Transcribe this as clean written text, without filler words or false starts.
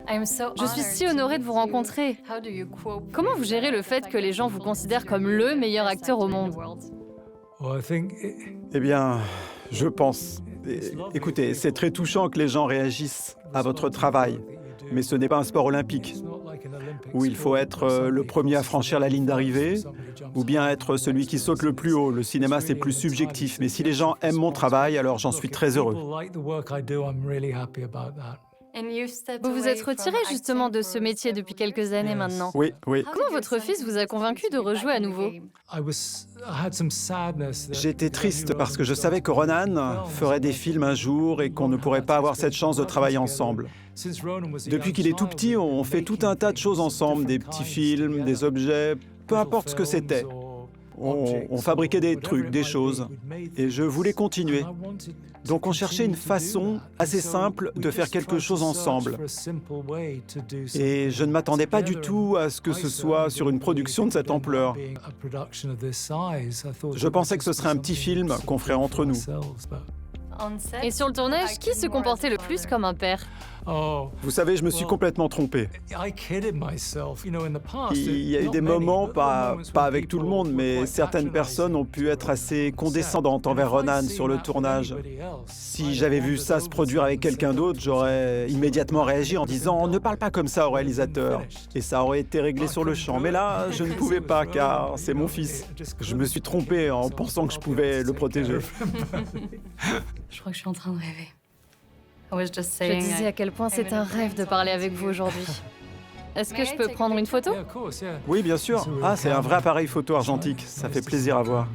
Je suis si honorée de vous rencontrer. Comment vous gérez le fait que les gens vous considèrent comme le meilleur acteur au monde? Eh bien, je pense... Écoutez, c'est très touchant que les gens réagissent à votre travail, mais ce n'est pas un sport olympique, où il faut être le premier à franchir la ligne d'arrivée, ou bien être celui qui saute le plus haut. Le cinéma, c'est plus subjectif, mais si les gens aiment mon travail, alors j'en suis très heureux. Vous vous êtes retiré justement de ce métier depuis quelques années maintenant. Oui, oui. Comment votre fils vous a convaincu de rejouer à nouveau? J'étais triste parce que je savais que Ronan ferait des films un jour et qu'on ne pourrait pas avoir cette chance de travailler ensemble. Depuis qu'il est tout petit, on fait tout un tas de choses ensemble, des petits films, des objets, peu importe ce que c'était. On fabriquait des trucs, des choses, et je voulais continuer. Donc on cherchait une façon assez simple de faire quelque chose ensemble. Et je ne m'attendais pas du tout à ce que ce soit sur une production de cette ampleur. Je pensais que ce serait un petit film qu'on ferait entre nous. Et sur le tournage, qui se comportait le plus comme un père? Vous savez, je me suis complètement trompé. Il y a eu des moments, pas avec tout le monde, mais certaines personnes ont pu être assez condescendantes envers Ronan sur le tournage. Si j'avais vu ça se produire avec quelqu'un d'autre, j'aurais immédiatement réagi en disant « Ne parle pas comme ça au réalisateur ». Et ça aurait été réglé sur le champ. Mais là, je ne pouvais pas, car c'est mon fils. Je me suis trompé en pensant que je pouvais le protéger. Je crois que je suis en train de rêver. Je disais à quel point c'est un rêve de parler avec vous aujourd'hui. Est-ce que je peux prendre une photo? Oui, bien sûr. Ah, c'est un vrai appareil photo argentique. Ça fait plaisir à voir.